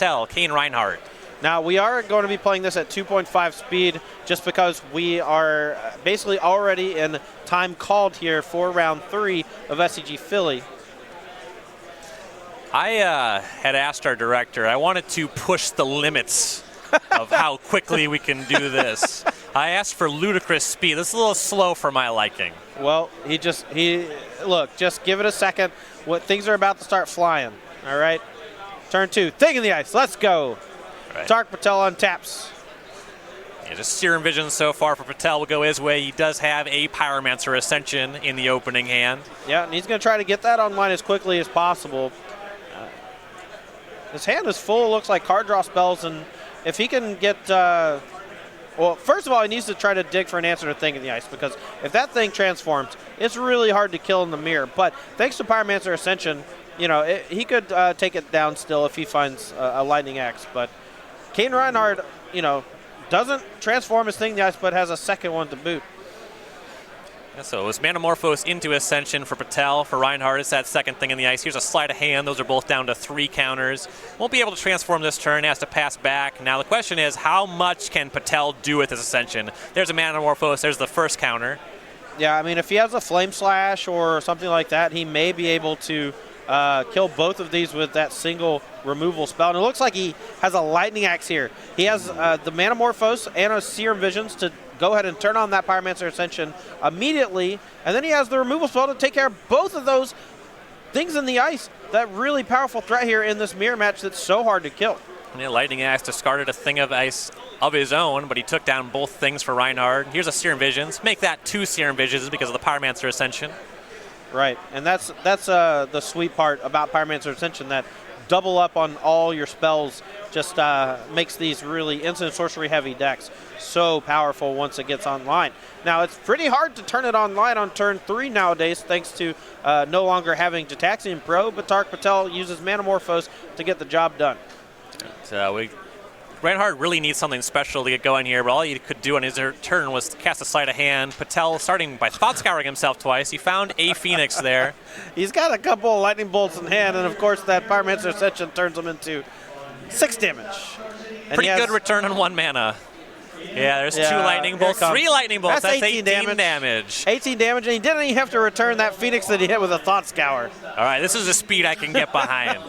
Patel, Cain, Rianhard. Now, we are going to be playing this at 2.5 speed just because we are basically already in time called here for round 3 of SCG Philly. I had asked our director, I wanted to push the limits of how quickly we can do this. I asked for ludicrous speed. This is a little slow for my liking. Well, look, just give it a second. Things are about to start flying, all right? Turn 2, Thing in the Ice, let's go. Right. Tariq Patel on taps. Yeah, just Serum Vision so far for Patel will go his way. He does have a Pyromancer Ascension in the opening hand. Yeah, and he's going to try to get that online as quickly as possible. His hand is full, looks like card draw spells, and if he can get, well, first of all, he needs to try to dig for an answer to Thing in the Ice, because if that thing transforms, it's really hard to kill in the mirror. But thanks to Pyromancer Ascension, you know, he could take it down still if he finds a Lightning Axe. But Cain Rianhard, you know, doesn't transform his Thing in the Ice, but has a second one to boot. Yeah, so it was Manamorphose into Ascension for Patel. For Rianhard, it's that second Thing in the Ice. Here's a Sleight of Hand. Those are both down to 3 counters. Won't be able to transform this turn. Has to pass back. Now the question is, how much can Patel do with his Ascension? There's a Manamorphose. There's the first counter. Yeah, I mean, if he has a Flame Slash or something like that, he may be able to kill both of these with that single removal spell. And it looks like he has a Lightning Axe here. He has the Manamorphose and a Serum Visions to go ahead and turn on that Pyromancer Ascension immediately. And then he has the removal spell to take care of both of those Things in the Ice. That really powerful threat here in this mirror match that's so hard to kill. Yeah, Lightning Axe discarded a Thing of Ice of his own, but he took down both things for Rianhard. Here's a Serum Visions. Make that 2 Serum Visions because of the Pyromancer Ascension. Right, and that's the sweet part about Pyromancer Ascension, that double up on all your spells just makes these really instant sorcery heavy decks so powerful once it gets online. Now, it's pretty hard to turn it online on turn 3 nowadays thanks to no longer having Jataxian Pro, but Tariq Patel uses Manamorphose to get the job done. Rianhard really needs something special to get going here, but all he could do on his turn was cast a Sleight of Hand. Patel starting by Thought Scouring himself twice. He found a Phoenix there. He's got a couple of Lightning Bolts in hand, and of course that Pyromancer Ascension turns him into 6 damage. And pretty good return on 1 mana. Yeah, there's 2 Lightning Bolts, 3 Lightning Bolts. That's 18 damage. 18 damage, and he didn't even have to return that Phoenix that he hit with a Thought Scour. All right, this is a speed I can get behind.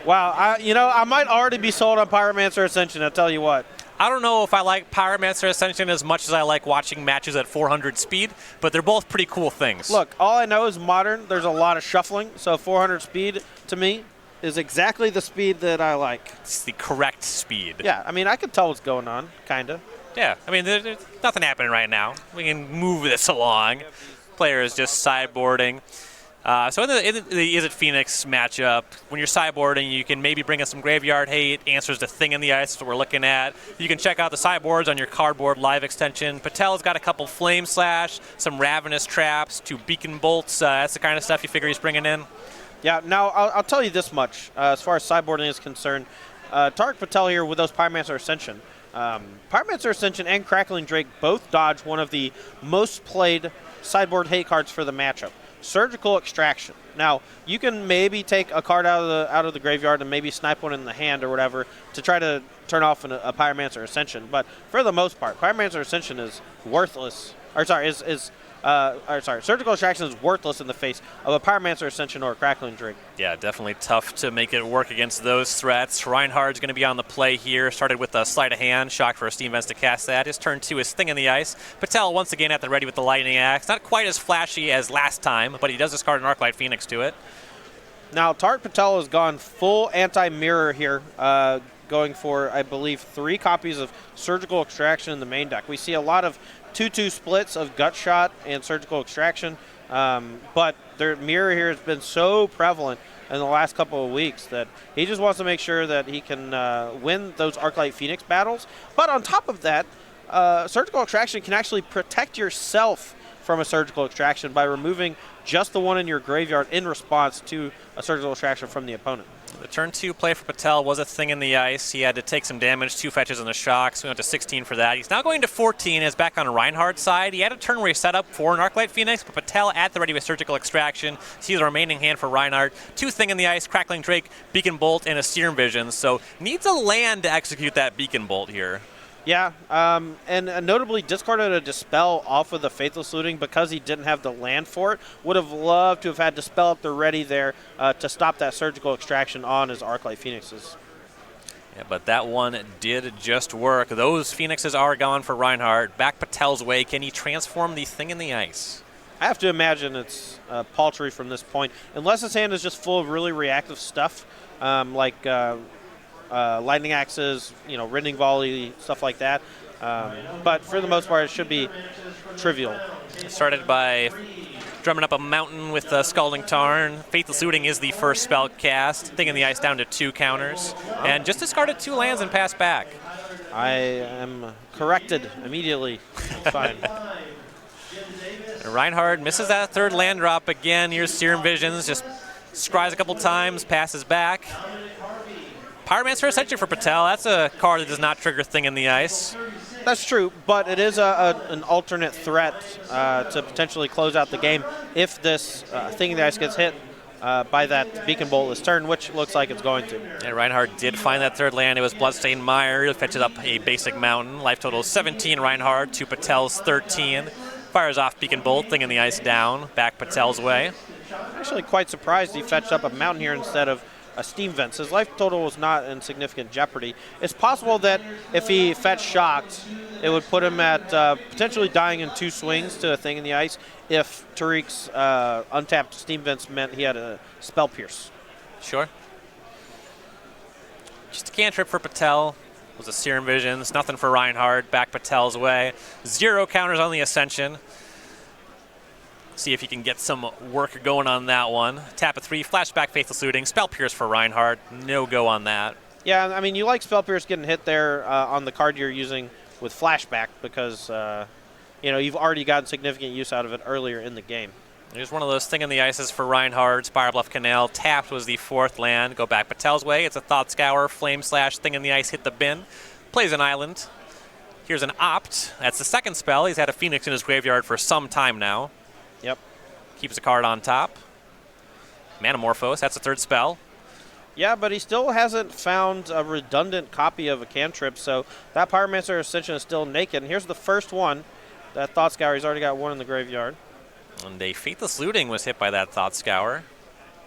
Wow, I might already be sold on Pyromancer Ascension, I'll tell you what. I don't know if I like Pyromancer Ascension as much as I like watching matches at 400 speed, but they're both pretty cool things. Look, all I know is Modern, there's a lot of shuffling, so 400 speed, to me, is exactly the speed that I like. It's the correct speed. Yeah, I mean, I can tell what's going on, kind of. Yeah, I mean, there's nothing happening right now. We can move this along. Player is just sideboarding. So in the Is It Phoenix matchup, when you're sideboarding, you can maybe bring in some Graveyard Hate, answers to Thing in the Ice, that's what we're looking at. You can check out the sideboards on your Cardboard Live extension. Patel's got a couple Flame Slash, some Ravenous Traps, 2 Beacon Bolts. That's the kind of stuff you figure he's bringing in. Yeah, now I'll tell you this much. As far as sideboarding is concerned, Tariq Patel here with those Pyromancer Ascension. Pyromancer Ascension and Crackling Drake both dodge one of the most played sideboard hate cards for the matchup, Surgical Extraction. Now, you can maybe take a card out of the graveyard and maybe snipe one in the hand or whatever to try to turn off a Pyromancer Ascension, but for the most part, Pyromancer Ascension is worthless. Surgical Extraction is worthless in the face of a Pyromancer Ascension or a Crackling Drake. Yeah, definitely tough to make it work against those threats. Rianhard's going to be on the play here. Started with a Sleight of Hand, shock for a Steam Vents to cast that. His turn 2 is Thing in the Ice. Patel once again at the ready with the Lightning Axe. Not quite as flashy as last time, but he does discard an Arclight Phoenix to it. Now, Tariq Patel has gone full anti-mirror here, going for, I believe, 3 copies of Surgical Extraction in the main deck. We see a lot of 2-2 splits of Gut Shot and Surgical Extraction, but their mirror here has been so prevalent in the last couple of weeks that he just wants to make sure that he can win those Arclight Phoenix battles. But on top of that, Surgical Extraction can actually protect yourself from a Surgical Extraction by removing just the one in your graveyard in response to a Surgical Extraction from the opponent. The turn 2 play for Patel was a thing in the ice. He had to take some damage, 2 fetches on the shock, so we went to 16 for that. He's now going to 14, is back on Rianhard's side. He had a turn where he set up for an Arclight Phoenix, but Patel at the ready with Surgical Extraction. Sees the remaining hand for Rianhard. 2 thing in the ice, Crackling Drake, Beacon Bolt, and a Serum Vision, so needs a land to execute that Beacon Bolt here. Yeah, and notably discarded a Dispel off of the Faithless Looting because he didn't have the land for it. Would have loved to have had Dispel up there ready there to stop that Surgical Extraction on his Arclight Phoenixes. Yeah, but that one did just work. Those Phoenixes are gone for Rianhard. Back Patel's way. Can he transform the thing in the ice? I have to imagine it's paltry from this point, unless his hand is just full of really reactive stuff, like lightning axes, rending volley, stuff like that. But for the most part, it should be trivial. Started by drumming up a mountain with Scalding Tarn. Faithless Looting is the first spell cast. Thing in the ice down to 2 counters. And just discarded 2 lands and passed back. I am corrected immediately. It's fine. Rianhard misses that 3rd land drop again. Here's Serum Visions. Just scries a couple times, passes back. Pyromancer Ascension for Patel. That's a card that does not trigger Thing in the Ice. That's true, but it is an alternate threat to potentially close out the game if this Thing in the Ice gets hit by that Beacon Bolt this turn, which looks like it's going to. And Rianhard did find that 3rd land. It was Bloodstained Mire. It fetches up a basic mountain. Life total is 17 Rianhard to Patel's 13. Fires off Beacon Bolt, Thing in the Ice down. Back Patel's way. Actually quite surprised he fetched up a mountain here instead of a Steam Vents. His life total was not in significant jeopardy. It's possible that if he fetched Shocked, it would put him at potentially dying in 2 swings to a Thing in the Ice if Tariq's untapped Steam Vents meant he had a Spell Pierce. Sure. Just a cantrip for Patel. Was a Serum Visions. Nothing for Rianhard. Back Patel's way. 0 counters on the Ascension. See if you can get some work going on that one. Tap a 3, flashback Faithless Looting, Spell Pierce for Rianhard. No go on that. Yeah, I mean, you like Spell Pierce getting hit there on the card you're using with flashback because, you've already gotten significant use out of it earlier in the game. Here's one of those Thing in the Ices for Rianhard. Spire Bluff Canal. Tapped was the 4th land. Go back Patel's way. It's a Thought Scour. Flame Slash. Thing in the Ice. Hit the bin. Plays an island. Here's an Opt. That's the 2nd spell. He's had a Phoenix in his graveyard for some time now. Yep. Keeps a card on top. Manamorphose, that's the 3rd spell. Yeah, but he still hasn't found a redundant copy of a cantrip, so that Pyromancer Ascension is still naked. And here's the first one. That Thought Scour, he's already got 1 in the graveyard. And a Faithless Looting was hit by that Thought Scour.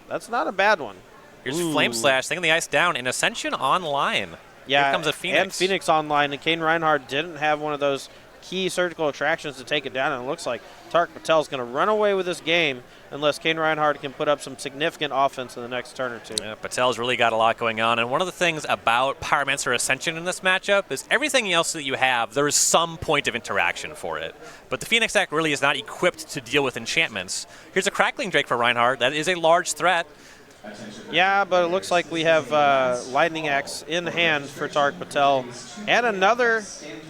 That's not a bad one. Here's Flame Slash, Thing in the Ice down, and Ascension online. Yeah, here comes a Phoenix. And Phoenix online, and Cain Rianhard didn't have one of those key Surgical Extractions to take it down, and it looks like Tariq Patel is going to run away with this game unless Cain Rianhard can put up some significant offense in the next turn or 2. Yeah, Patel's really got a lot going on, and one of the things about Pyromancer Ascension in this matchup is everything else that you have, there is some point of interaction for it. But the Phoenix deck really is not equipped to deal with enchantments. Here's a Crackling Drake for Rianhard. That is a large threat. Yeah, but it looks like we have Lightning Axe in hand for Tariq Patel. And another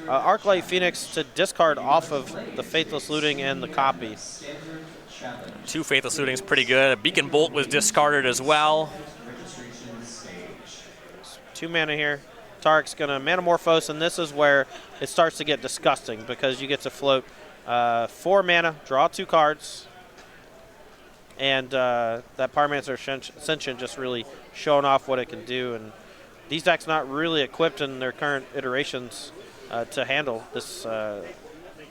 Arclight Phoenix to discard off of the Faithless Looting and the copy. 2 Faithless Looting's pretty good. A Beacon Bolt was discarded as well. 2 mana here. Tariq's going to Manamorphose, and this is where it starts to get disgusting because you get to float 4 mana, draw 2 cards. And that Pyromancer Ascension just really showing off what it can do. And these decks not really equipped in their current iterations to handle this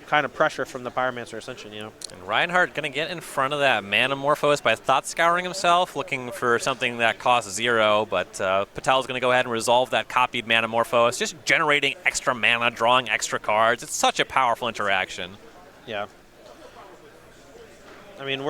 kind of pressure from the Pyromancer Ascension, And Rianhard going to get in front of that Manamorphose by Thought Scouring himself, looking for something that costs 0. But Patel's going to go ahead and resolve that copied Manamorphose, just generating extra mana, drawing extra cards. It's such a powerful interaction. Yeah. I mean,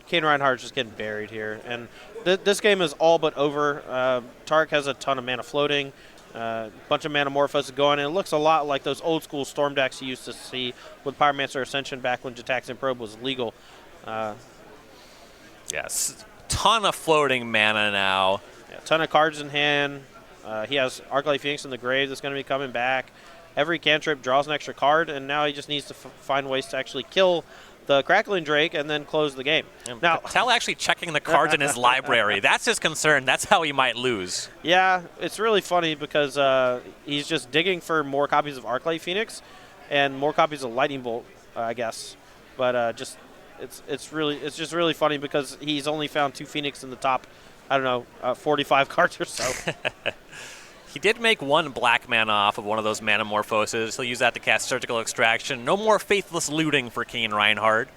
Cain Rianhard's just getting buried here. And this game is all but over. Tariq has a ton of mana floating, a bunch of Manamorphoses going, and it looks a lot like those old school Storm decks you used to see with Pyromancer Ascension back when Jataxian Probe was legal. Yes, ton of floating mana now. Yeah, ton of cards in hand. He has Arclight Phoenix in the grave that's going to be coming back. Every cantrip draws an extra card, and now he just needs to find ways to actually kill the Crackling Drake and then close the game. Now, Patel actually checking the cards in his library. That's his concern. That's how he might lose. Yeah, it's really funny because he's just digging for more copies of Arclight Phoenix and more copies of Lightning Bolt, I guess. But it's just really funny because he's only found 2 Phoenix in the top, I don't know, 45 cards or so. He did make 1 black mana off of one of those Manamorphoses. He'll use that to cast Surgical Extraction. No more Faithless Looting for Cain Rianhard.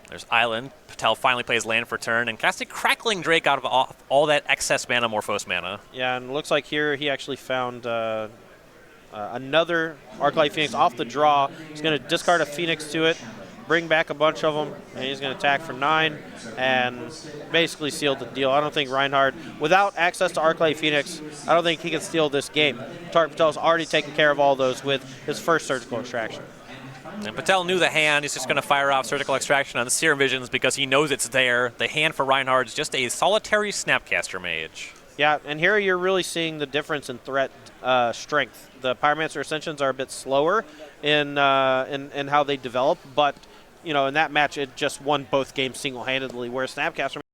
There's Island. Patel finally plays land for turn and casts a Crackling Drake out of all that excess Manamorphose mana. Yeah, and it looks like here he actually found another Arclight Phoenix off the draw. He's going to discard a Phoenix to it, bring back a bunch of them, and he's going to attack for 9 and basically seal the deal. I don't think Rianhard, without access to Arclight Phoenix, I don't think he can steal this game. Tariq Patel's already taken care of all those with his first Surgical Extraction. And Patel knew the hand. He's just going to fire off Surgical Extraction on the Serum Visions because he knows it's there. The hand for Rianhard is just a solitary Snapcaster Mage. Yeah, and here you're really seeing the difference in threat strength. The Pyromancer Ascensions are a bit slower in how they develop, but in that match it just won both games single-handedly, where Snapcaster